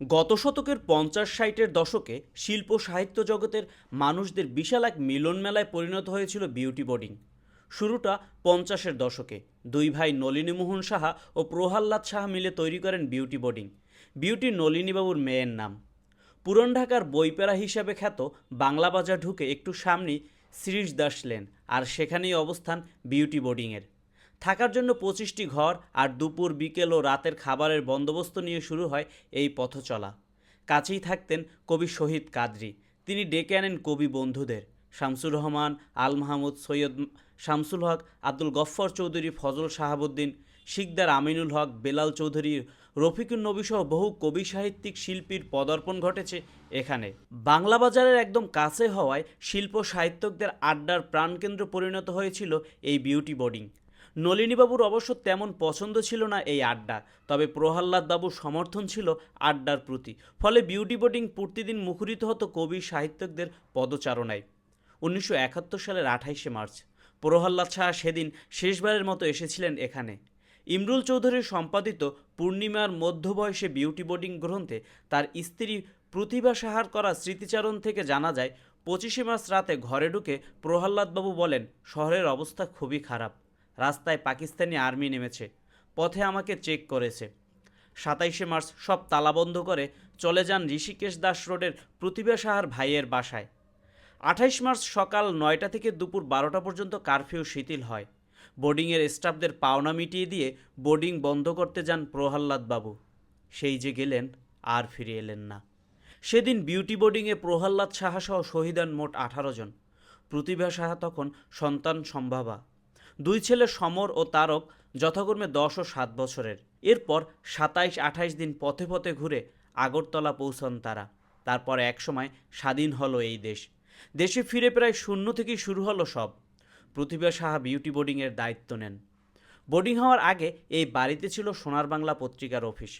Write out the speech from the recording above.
গত শতকের ৫০-৬০-এর দশকে শিল্প সাহিত্য জগতের মানুষদের বিশাল এক মিলন মেলায় পরিণত হয়েছিল বিউটি বোর্ডিং। শুরুটা ৫০-এর দশকে দুই ভাই নলিনীমোহন সাহা ও প্রহ্লাদ সাহা মিলে তৈরি করেন বিউটি বোর্ডিং। বিউটি নলিনীবাবুর মেয়ের নাম। পুরান ঢাকার বইপেরা হিসাবে খ্যাত বাংলা বাজার ঢুকে একটু সামনেই শ্রীশ দাস লেন, আর সেখানেই অবস্থান বিউটি বোর্ডিংয়ের। থাকার জন্য ২৫টি ঘর আর দুপুর বিকেল ও রাতের খাবারের বন্দোবস্ত নিয়ে শুরু হয় এই পথ চলা। কাছেই থাকতেন কবি শহীদ কাদরী। তিনি ডেকে আনেন কবি বন্ধুদের, শামসুর রহমান, আল মাহমুদ, সৈয়দ শামসুল হক, আব্দুল গফ্ফর চৌধুরী, ফজল শাহাবুদ্দিন, শিকদার আমিনুল হক, বেলাল চৌধুরী, রফিকুন নবীসহ বহু কবি সাহিত্যিক শিল্পীর পদার্পণ ঘটেছে এখানে। বাংলা বাজারের একদম কাছে হওয়ায় শিল্প সাহিত্যকদের আড্ডার প্রাণকেন্দ্র পরিণত হয়েছিল এই বিউটি বোর্ডিং। নলিনীবাবুর অবশ্য তেমন পছন্দ ছিল না এই আড্ডা, তবে প্রহ্লাদ বাবুর সমর্থন ছিল আড্ডার প্রতি। ফলে বিউটি বোর্ডিং প্রতিদিন মুখরিত হতো কবি সাহিত্যকদের পদচারণায়। ১৯৭১ সালের ২৮শে মার্চ প্রহ্লাদ সাহা সেদিন শেষবারের মতো এসেছিলেন এখানে। ইমরুল চৌধুরীর সম্পাদিত পূর্ণিমার মধ্যবয়সে বিউটি বোর্ডিং গ্রন্থে তার স্ত্রী প্রতিভা সাহার করা স্মৃতিচারণ থেকে জানা যায়, ২৫শে মার্চ রাতে ঘরে ঢুকে প্রহ্লাদবাবু বলেন, শহরের অবস্থা খুবই খারাপ, রাস্তায় পাকিস্তানি আর্মি নেমেছে, পথে আমাকে চেক করেছে। ২৭শে মার্চ সব তালাবন্ধ করে চলে যান ঋষিকেশ দাস রোডের প্রতিভা সাহার ভাইয়ের বাসায়। ২৮ মার্চ সকাল ৯টা থেকে দুপুর ১২টা পর্যন্ত কারফিউ শিথিল হয়। বোর্ডিংয়ের স্টাফদের পাওনা মিটিয়ে দিয়ে বোর্ডিং বন্ধ করতে যান প্রহ্লাদবাবু। সেই যে গেলেন, আর ফিরে এলেন না। সেদিন বিউটি বোর্ডিংয়ে প্রহ্লাদ সাহাসহ শহীদ হন মোট ১৮ জন। প্রতিভা সাহা তখন সন্তান সম্ভাবা। দুই ছেলে সমর ও তারক যথাক্রমে ১০ ও ৭ বছরের। এরপর ২৭-২৮ দিন পথে পথে ঘুরে আগরতলা পৌঁছান তারা। তারপর একসময় স্বাধীন হলো এই দেশ। দেশে ফিরে প্রায় শূন্য থেকেই শুরু হলো সব। প্রতিভা সাহা বিউটি বোর্ডিংয়ের দায়িত্ব নেন। বোর্ডিং হওয়ার আগে এই বাড়িতে ছিল সোনার বাংলা পত্রিকার অফিস।